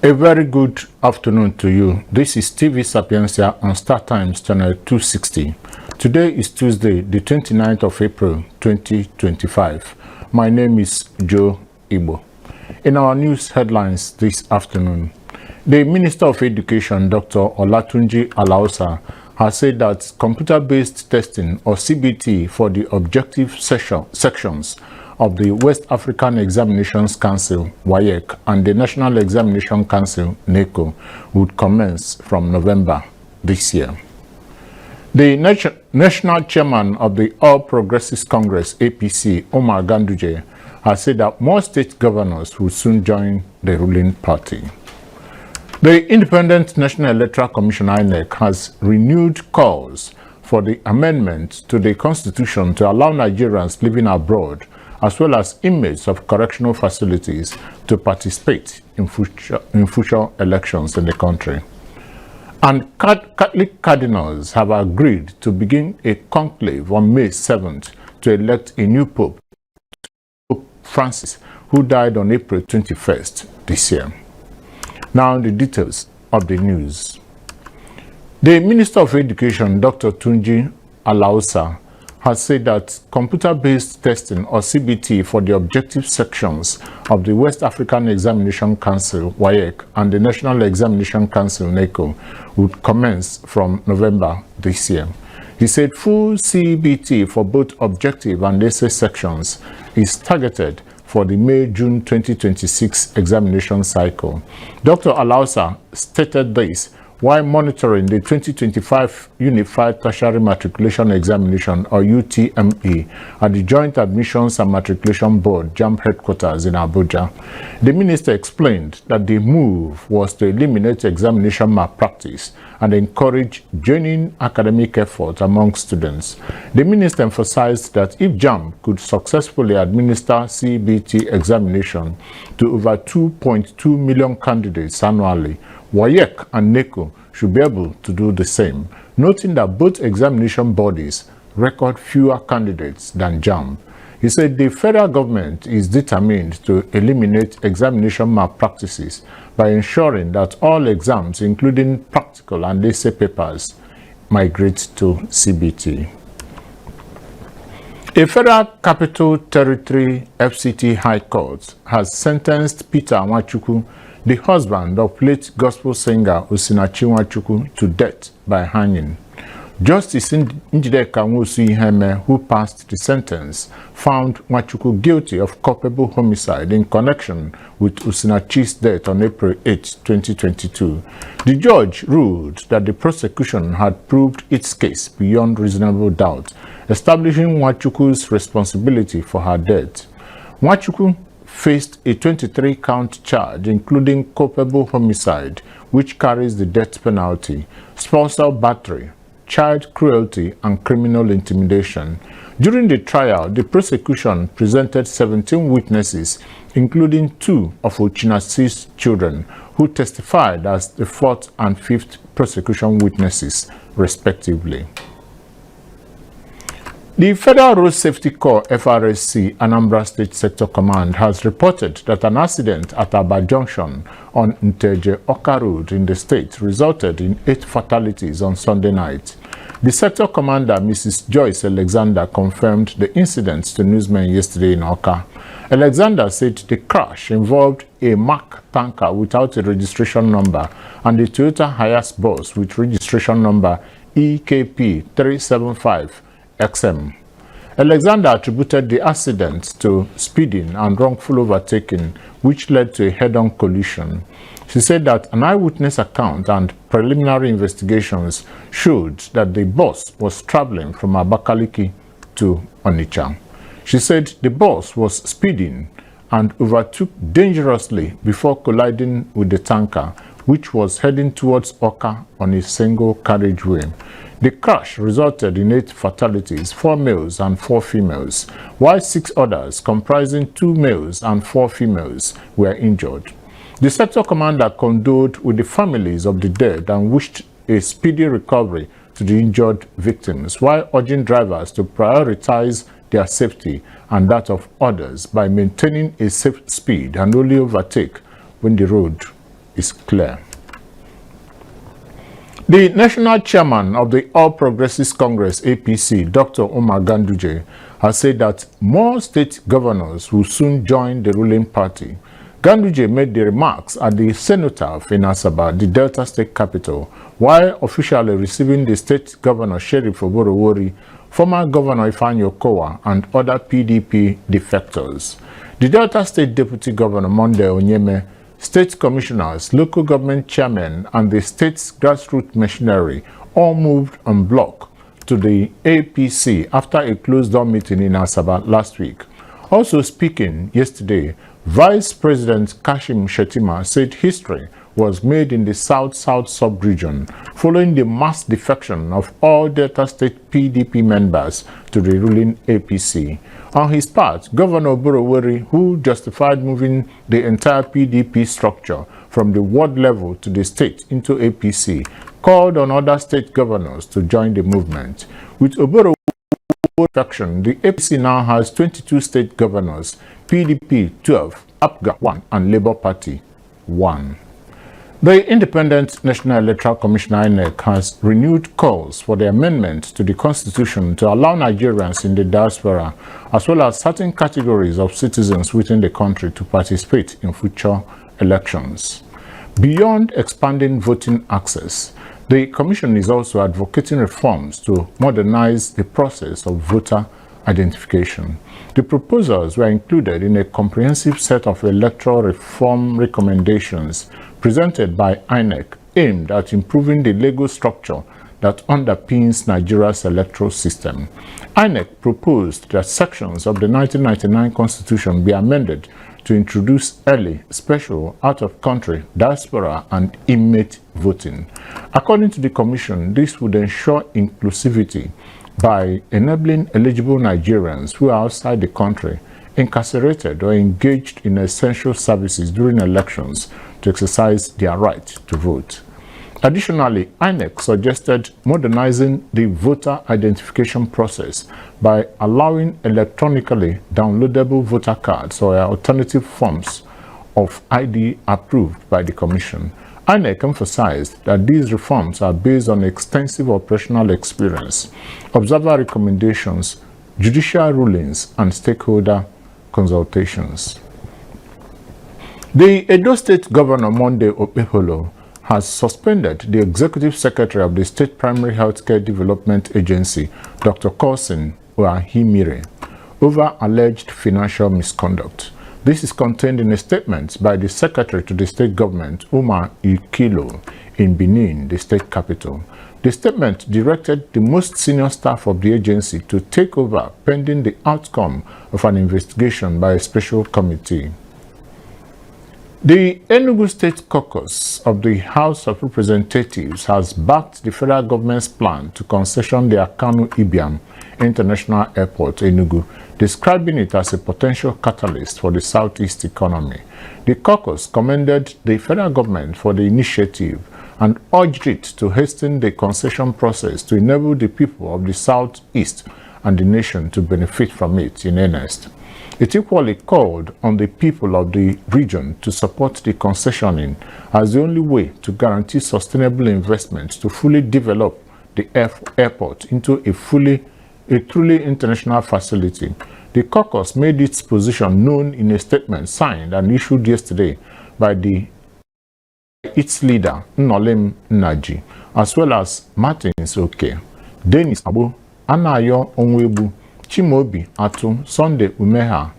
A very good afternoon to you. This is TV Sapientia on Star Times channel 260. Today is Tuesday, the 29th of April, 2025. My name is Joe Igbo. In our news headlines this afternoon, the Minister of Education, Dr. Olatunji Alausa, has said that computer-based testing, or CBT, for the objective sections of the West African Examinations Council, WAEC, and the National Examination Council, NECO, would commence from November this year. The National Chairman of the All Progressives Congress, APC, Omar Ganduje, has said that more state governors will soon join the ruling party. The Independent National Electoral Commission, INEC, has renewed calls for the amendment to the Constitution to allow Nigerians living abroad, as well as inmates of correctional facilities, to participate in future elections in the country. And Catholic cardinals have agreed to begin a conclave on May 7th to elect a new pope, Pope Francis, who died on April 21st this year. Now the details of the news. The Minister of Education, Dr. Tunji Alausa, has said that computer-based testing, or CBT, for the objective sections of the West African Examination Council, WAEC, and the National Examination Council, NECO, would commence from November this year. He said full CBT for both objective and essay sections is targeted for the May-June 2026 examination cycle. Dr. Alausa stated this while monitoring the 2025 Unified Tertiary Matriculation Examination, or UTME, at the Joint Admissions and Matriculation Board, JAMB headquarters in Abuja. The minister explained that the move was to eliminate examination malpractice and encourage genuine academic effort among students. The minister emphasized that if JAMB could successfully administer CBT examination to over 2.2 million candidates annually, WAEC and NECO should be able to do the same, noting that both examination bodies record fewer candidates than JAMB. He said the federal government is determined to eliminate examination malpractices by ensuring that all exams, including practical and essay papers, migrate to CBT. A Federal Capital Territory FCT High Court has sentenced Peter Nwachukwu, the husband of late gospel singer Osinachi Nwachukwu, to death by hanging. Justice Njideka Nwosu-Iheme, who passed the sentence, found Nwachukwu guilty of culpable homicide in connection with Osinachi's death on April 8, 2022. The judge ruled that the prosecution had proved its case beyond reasonable doubt, establishing Nwachukwu's responsibility for her death. Nwachukwu faced a 23-count charge, including culpable homicide, which carries the death penalty, spousal battery, child cruelty, and criminal intimidation. During the trial, the prosecution presented 17 witnesses, including 2 of Ochinachi's children, who testified as the 4th and 5th prosecution witnesses, respectively. The Federal Road Safety Corps, FRSC, Anambra State Sector Command, has reported that an accident at Aba Junction on Nteje-Oka Road in the state resulted in 8 fatalities on Sunday night. The sector commander, Mrs. Joyce Alexander, confirmed the incident to newsmen yesterday in Oka. Alexander said the crash involved a Mack tanker without a registration number and a Toyota Hiace bus with registration number EKP 375 XM. Alexander attributed the accident to speeding and wrongful overtaking, which led to a head-on collision. She said that an eyewitness account and preliminary investigations showed that the bus was traveling from Abakaliki to Onitsha. She said the bus was speeding and overtook dangerously before colliding with the tanker, which was heading towards Oka on a single carriageway. The crash resulted in 8 fatalities, 4 males and 4 females, while 6 others, comprising 2 males and 4 females, were injured. The sector commander condoled with the families of the dead and wished a speedy recovery to the injured victims, while urging drivers to prioritize their safety and that of others by maintaining a safe speed and only overtake when the road is clear. The national chairman of the All Progressives Congress, APC, Dr. Umar Ganduje, has said that more state governors will soon join the ruling party. Ganduje made the remarks at the cenotaph in Asaba, the Delta State capital, while officially receiving the state governor Sheriff Oborowori, former governor Ifeanyi Okowa, and other PDP defectors. The Delta State Deputy Governor Monday Onyeme, state commissioners, local government chairmen, and the state's grassroots machinery all moved en bloc to the APC after a closed-door meeting in Asaba last week. Also speaking yesterday, Vice President Kashim Shettima said history was made in the South-South sub-region following the mass defection of all Delta State PDP members to the ruling APC. On his part, Governor Oborowori, who justified moving the entire PDP structure from the ward level to the state into APC, called on other state governors to join the movement. With Oborowori's faction, the APC now has 22 state governors, PDP 12, APGA 1, and Labour Party 1. The Independent National Electoral Commission INEC has renewed calls for the amendment to the Constitution to allow Nigerians in the diaspora, as well as certain categories of citizens within the country, to participate in future elections. Beyond expanding voting access, the Commission is also advocating reforms to modernize the process of voter identification. The proposals were included in a comprehensive set of electoral reform recommendations presented by INEC, aimed at improving the legal structure that underpins Nigeria's electoral system. INEC proposed that sections of the 1999 Constitution be amended to introduce early, special, out-of-country, diaspora, and inmate voting. According to the Commission, this would ensure inclusivity by enabling eligible Nigerians who are outside the country, incarcerated, or engaged in essential services during elections to exercise their right to vote. Additionally, INEC suggested modernizing the voter identification process by allowing electronically downloadable voter cards or alternative forms of ID approved by the Commission. INEC emphasized that these reforms are based on extensive operational experience, observer recommendations, judicial rulings, and stakeholder consultations. The Edo State Governor Monday Okpeholo has suspended the Executive Secretary of the State Primary Healthcare Development Agency, Dr. Kosin Oahimire, over alleged financial misconduct. This is contained in a statement by the Secretary to the State Government, Umar Ikilo, in Benin, the state capital. The statement directed the most senior staff of the agency to take over pending the outcome of an investigation by a special committee. The Enugu State Caucus of the House of Representatives has backed the federal government's plan to concession the Akanu Ibiam International Airport, Enugu, describing it as a potential catalyst for the southeast economy. The caucus commended the federal government for the initiative and urged it to hasten the concession process to enable the people of the southeast and the nation to benefit from it in earnest. It equally called on the people of the region to support the concessioning as the only way to guarantee sustainable investment to fully develop the airport into a truly international facility. The caucus made its position known in a statement signed and issued yesterday by its leader, Nnolem Nnaji, as well as Martins Oke, Dennis Abo, Anayo Onwebu, Chimobi Atu, Sunday Umeha,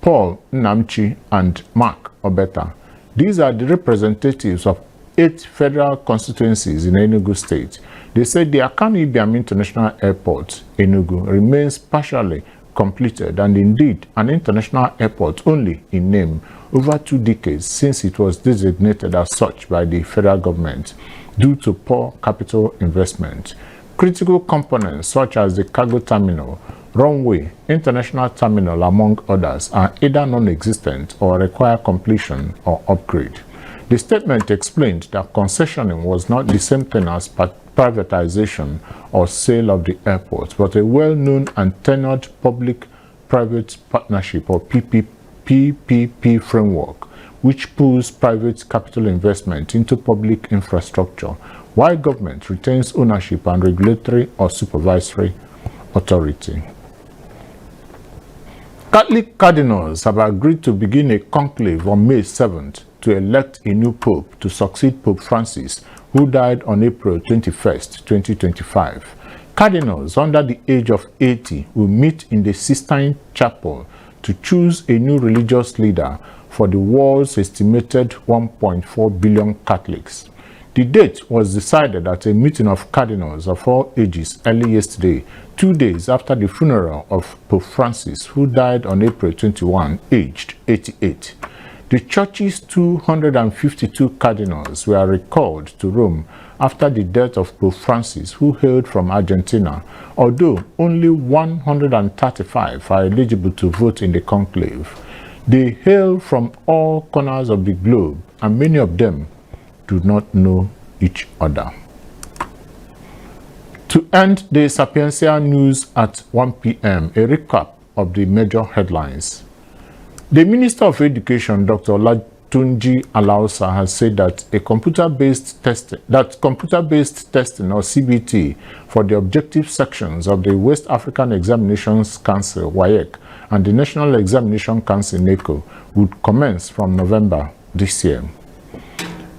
Paul Nnamchi, and Mark Obeta. These are the representatives of 8 federal constituencies in Enugu State. They said the Akanu Ibiam International Airport, Enugu, remains partially completed and indeed an international airport only in name over 2 decades since it was designated as such by the federal government due to poor capital investment. Critical components such as the cargo terminal, runway, international terminal, among others, are either non-existent or require completion or upgrade. The statement explained that concessioning was not the same thing as privatization or sale of the airport, but a well-known and tenured public-private partnership or PPP framework, which pulls private capital investment into public infrastructure, while government retains ownership and regulatory or supervisory authority. Catholic cardinals have agreed to begin a conclave on May 7th to elect a new pope to succeed Pope Francis, who died on April 21, 2025. Cardinals under the age of 80 will meet in the Sistine Chapel to choose a new religious leader for the world's estimated 1.4 billion Catholics. The date was decided at a meeting of cardinals of all ages early yesterday, 2 days after the funeral of Pope Francis, who died on April 21, aged 88. The church's 252 cardinals were recalled to Rome after the death of Pope Francis, who hailed from Argentina, although only 135 are eligible to vote in the conclave. They hail from all corners of the globe, and many of them do not know each other. To end the Sapientia news at 1 p.m., a recap of the major headlines. The Minister of Education, Dr. Olatunji Alausa, has said that computer-based testing, or CBT, for the objective sections of the West African Examinations Council (WAEC) and the National Examination Council (NECO) would commence from November this year.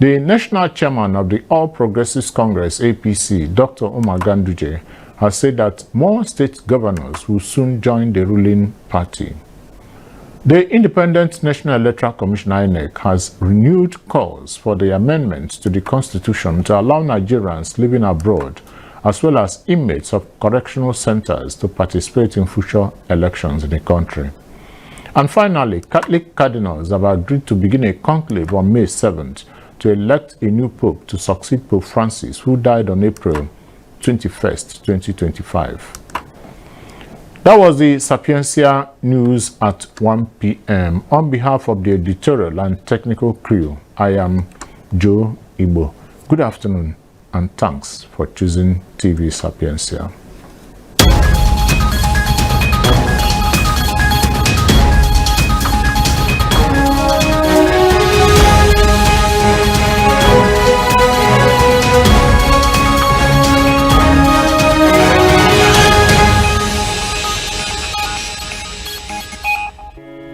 The national chairman of the All Progressives Congress (APC), Dr. Umar Ganduje, has said that more state governors will soon join the ruling party. The Independent National Electoral Commission (INEC) has renewed calls for the amendments to the Constitution to allow Nigerians living abroad, as well as inmates of correctional centers, to participate in future elections in the country. And finally, Catholic cardinals have agreed to begin a conclave on May 7th to elect a new pope to succeed Pope Francis, who died on April 21, 2025. That was the Sapientia news at 1 p.m. On behalf of the editorial and technical crew, I am Joe Igbo. Good afternoon and thanks for choosing TV Sapientia.